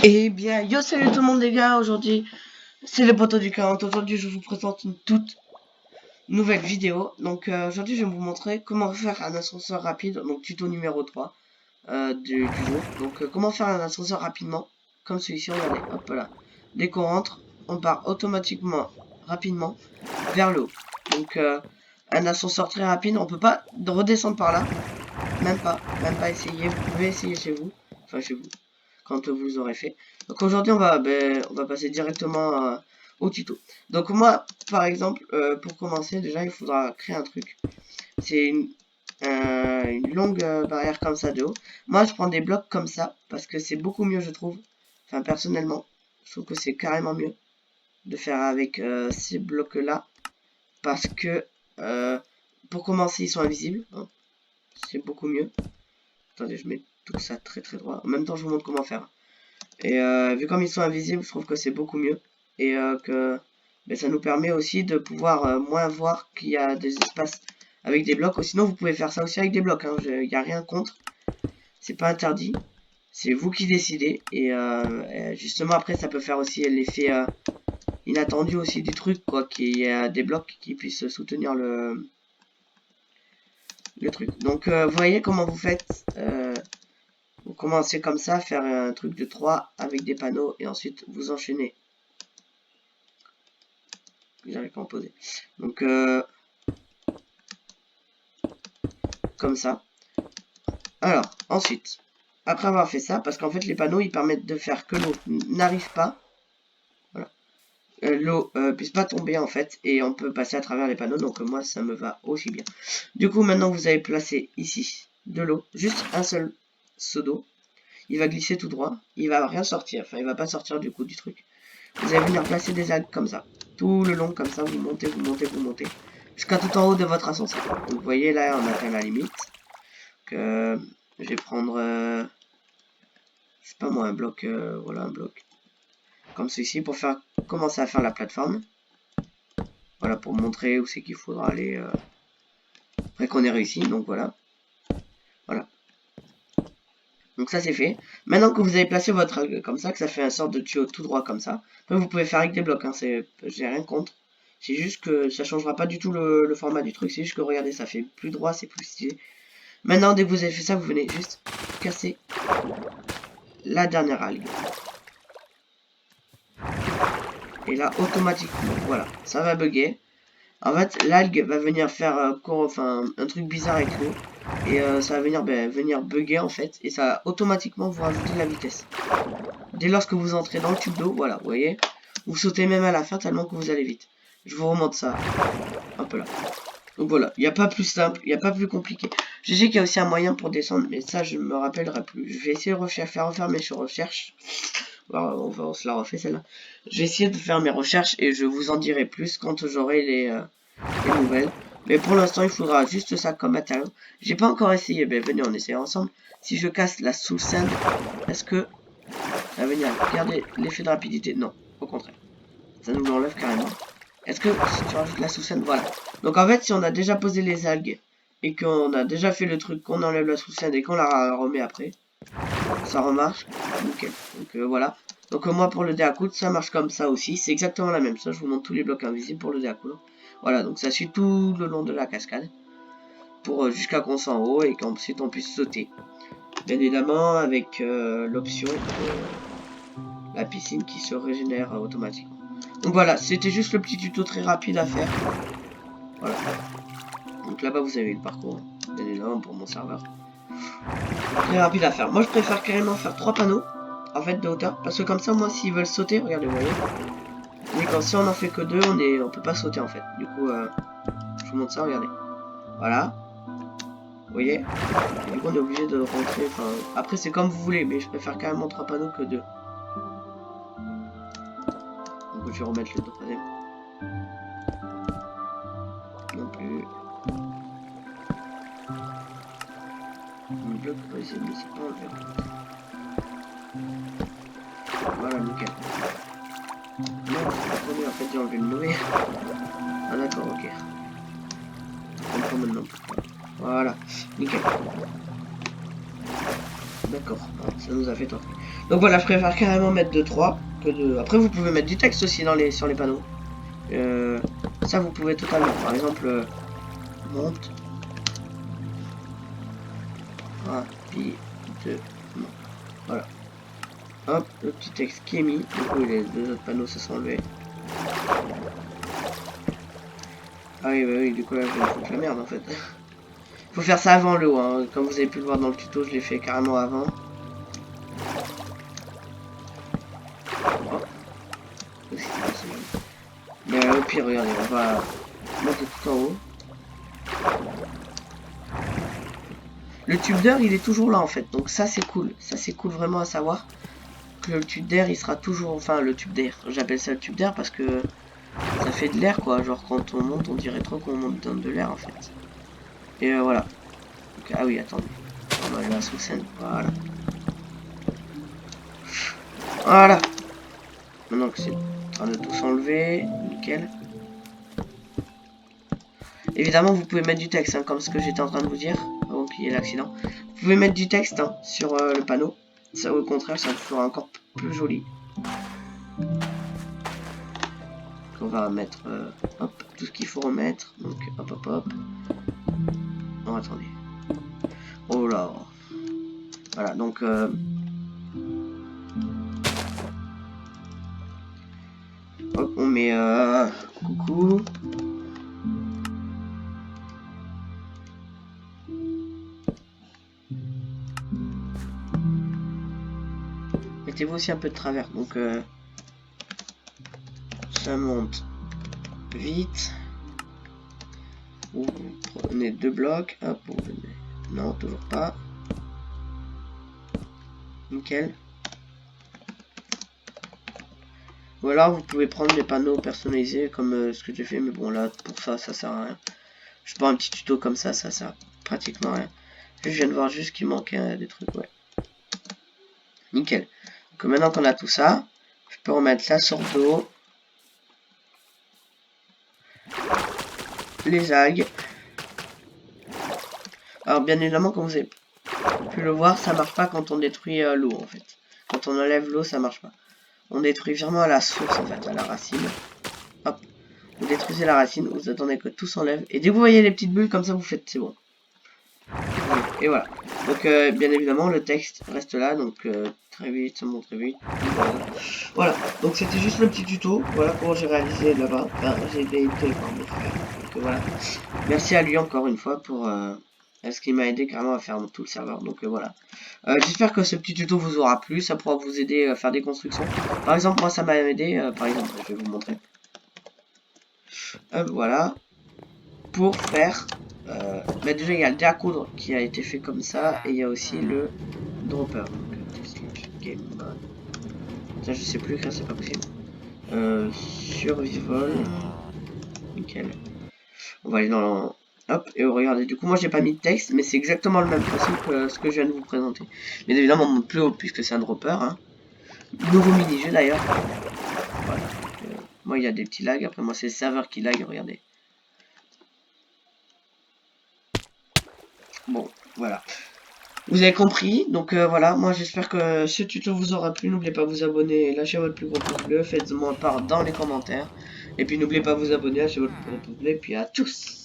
Eh bien, yo salut tout le monde les gars, aujourd'hui c'est le poteau du 40, aujourd'hui je vous présente une toute nouvelle vidéo. Donc aujourd'hui je vais vous montrer comment faire un ascenseur rapide, donc tuto numéro 3 du jour. Donc comment faire un ascenseur rapidement, comme celui-ci, regardez, hop là. Dès qu'on rentre, on part automatiquement, rapidement, vers le haut. Donc un ascenseur très rapide, on peut pas redescendre par là, même pas essayer, vous pouvez essayer chez vous, enfin chez vous. Quand vous aurez fait. Donc aujourd'hui on va passer directement au tuto. Donc moi par exemple pour commencer déjà il faudra créer un truc. C'est une longue barrière comme ça de haut. Moi je prends des blocs comme ça parce que c'est beaucoup mieux je trouve. Enfin personnellement je trouve que c'est carrément mieux de faire avec ces blocs là parce que pour commencer ils sont invisibles. Hein. C'est beaucoup mieux. Attendez je mets tout ça très droit. En même temps je vous montre comment faire. Et vu comme ils sont invisibles, je trouve que c'est beaucoup mieux. Et que ça nous permet aussi de pouvoir moins voir qu'il y a des espaces avec des blocs. Ou sinon, vous pouvez faire ça aussi avec des blocs. Il n'y a rien contre. C'est pas interdit. C'est vous qui décidez. Et justement, après, ça peut faire aussi l'effet inattendu aussi du truc. Quoi, qu'il y a des blocs qui puissent soutenir le truc. Donc, vous voyez comment vous faites. Vous commencez comme ça, faire un truc de 3 avec des panneaux. Et ensuite, vous enchaînez. J'arrive pas à en poser. Donc comme ça. Alors ensuite, après avoir fait ça, parce qu'en fait les panneaux ils permettent de faire que l'eau n'arrive pas, voilà, l'eau puisse pas tomber en fait, et on peut passer à travers les panneaux. Donc moi ça me va aussi bien. Du coup maintenant vous avez placé ici de l'eau, juste un seul seau d'eau. Il va glisser tout droit, il va rien sortir, enfin il va pas sortir du coup du truc. Vous allez venir placer des algues comme ça, tout le long comme ça, vous montez, vous montez, vous montez, jusqu'à tout en haut de votre ascenseur. Donc vous voyez là on atteint la limite. Que je vais prendre, je sais pas moi, un bloc, voilà un bloc, comme ceci pour faire commencer à faire la plateforme. Voilà pour montrer où c'est qu'il faudra aller après qu'on ait réussi. Donc voilà, voilà. Donc ça c'est fait. Maintenant que vous avez placé votre algue comme ça, que ça fait un sorte de tuyau tout droit comme ça, après vous pouvez faire avec des blocs, hein, j'ai rien contre. C'est juste que ça changera pas du tout le format du truc, c'est juste que regardez, ça fait plus droit, c'est plus stylé. Maintenant dès que vous avez fait ça, vous venez juste casser la dernière algue. Et là automatiquement, voilà, ça va bugger. En fait, l'algue va venir faire un truc bizarre avec l'eau. Et ça va venir bugger en fait. Et ça va automatiquement vous rajouter de la vitesse. Dès lors que vous entrez dans le tube d'eau, voilà, vous voyez. Vous sautez même à la fin tellement que vous allez vite. Je vous remonte ça un peu là. Donc voilà, il n'y a pas plus simple, il n'y a pas plus compliqué. Je sais qu'il y a aussi un moyen pour descendre, mais ça je me rappellerai plus. Je vais essayer de refaire mes recherches. On se la refait celle-là. Je vais essayer de faire mes recherches et je vous en dirai plus quand j'aurai les nouvelles. Mais pour l'instant, il faudra juste ça comme matériau. J'ai pas encore essayé. Ben venez, on essaye ensemble. Si je casse la sous-scène, est-ce que ça va venir garder l'effet de rapidité? Non, au contraire. Ça nous l'enlève carrément. Est-ce que si tu rajoutes la sous-scène, voilà. Donc en fait, si on a déjà posé les algues et qu'on a déjà fait le truc, qu'on enlève la sous-scène et qu'on la remet après, ça remarche. Nickel. Donc voilà. Donc moi pour le dé à coudre, ça marche comme ça aussi. C'est exactement la même chose. Je vous montre tous les blocs invisibles pour le dé à coudre. Voilà, donc ça suit tout le long de la cascade. Pour jusqu'à qu'on soit en haut et qu'ensuite on puisse sauter. Bien évidemment avec l'option la piscine qui se régénère automatiquement. Donc voilà, c'était juste le petit tuto très rapide à faire. Voilà. Donc là-bas vous avez le parcours. Bien évidemment pour mon serveur. Très rapide à faire. Moi je préfère carrément faire 3 panneaux. En fait de hauteur. Parce que comme ça moi s'ils veulent sauter, regardez vous voyez. Mais quand si on en fait que 2, on peut pas sauter en fait. Du coup je vous montre ça, regardez. Voilà. Vous voyez? Et du coup on est obligé de rentrer. Enfin, après c'est comme vous voulez, mais je préfère carrément 3 panneaux que 2. Donc je vais remettre le troisième. Non plus. Le bloc pour essayer de laisser pas enlever. Voilà, nickel. Non, attendez, en fait j'ai enlevé le mauvais. Ah d'accord, ok. Je comprends maintenant pourquoi. Voilà, nickel. D'accord, ça nous a fait tort. Donc voilà, je préfère carrément mettre de 3 que de... Après, vous pouvez mettre du texte aussi sur les panneaux. Ça, vous pouvez totalement. Par exemple, monte rapidement. Voilà. Hop, le petit texte qui est mis. Du coup, les deux autres panneaux se sont enlevés. Ah oui, bah oui, du coup là, je vais foutre la merde en fait. Faut faire ça avant l'eau, hein. Comme vous avez pu le voir dans le tuto, je l'ai fait carrément avant. Oh. Mais au pire, regardez, on va monter tout en haut. Le tube d'air, il est toujours là en fait, donc ça c'est cool. Ça c'est cool vraiment à savoir que le tube d'air, il sera toujours... Enfin, le tube d'air, j'appelle ça le tube d'air parce que ça fait de l'air quoi. Genre quand on monte, on dirait trop qu'on monte dans de l'air en fait. Et voilà. Donc, ah oui, attendez. On va aller à sous scène. Voilà. Voilà. Maintenant que c'est en train de tout s'enlever, nickel. Évidemment, vous pouvez mettre du texte, hein, comme ce que j'étais en train de vous dire, avant qu'il y ait l'accident. Vous pouvez mettre du texte hein, sur le panneau. Ça, au contraire, ça fera encore plus joli. On va mettre hop, tout ce qu'il faut remettre. Donc, hop, hop, hop. Non, attendez. Oh là. Voilà, donc... hop, on met... coucou. Mettez-vous aussi un peu de travers. Donc, ça monte vite. Vous prenez 2 blocs. Hop, vous venez... Non, toujours pas. Nickel. Ou alors vous pouvez prendre des panneaux personnalisés comme ce que j'ai fait. Mais bon, là, pour ça, ça sert à rien. Je prends un petit tuto comme ça sert pratiquement à rien. Je viens de voir juste qu'il manquait des trucs, ouais. Nickel. Donc maintenant qu'on a tout ça, je peux remettre la sorte d'eau. Les algues. Alors bien évidemment, comme vous avez pu le voir, ça marche pas quand on détruit l'eau en fait. Quand on enlève l'eau, ça marche pas. On détruit vraiment à la source en fait, à la racine. Hop. Vous détruisez la racine, vous attendez que tout s'enlève. Et dès que vous voyez les petites bulles comme ça, vous faites c'est bon. Et voilà. Donc bien évidemment le texte reste là, donc très vite, ça monte très vite. Voilà, donc c'était juste le petit tuto, voilà comment j'ai réalisé là-bas. Enfin, j'ai été par mon frère. Donc voilà. Merci à lui encore une fois pour ce qui m'a aidé carrément à faire tout le serveur. Donc voilà. J'espère que ce petit tuto vous aura plu, ça pourra vous aider à faire des constructions. Par exemple, moi ça m'a aidé, par exemple, je vais vous montrer. Voilà. Pour faire bah déjà il y a le dé à coudre qui a été fait comme ça et il y a aussi le dropper donc game mode. Ça je sais plus car c'est pas possible. Survival, nickel. On va aller dans hop et regardez, du coup moi j'ai pas mis de texte mais c'est exactement le même principe que ce que je viens de vous présenter, mais évidemment on monte plus haut puisque c'est un dropper hein. Nouveau mini-jeu d'ailleurs. Voilà. Moi il y a des petits lags, après moi c'est le serveur qui lag, regardez. Bon voilà. Vous avez compris, donc voilà, moi j'espère que ce tuto vous aura plu, n'oubliez pas de vous abonner, lâchez votre plus gros pouce bleu, faites-moi part dans les commentaires, et puis n'oubliez pas de vous abonner, lâchez votre plus gros pouce bleu, et puis à tous.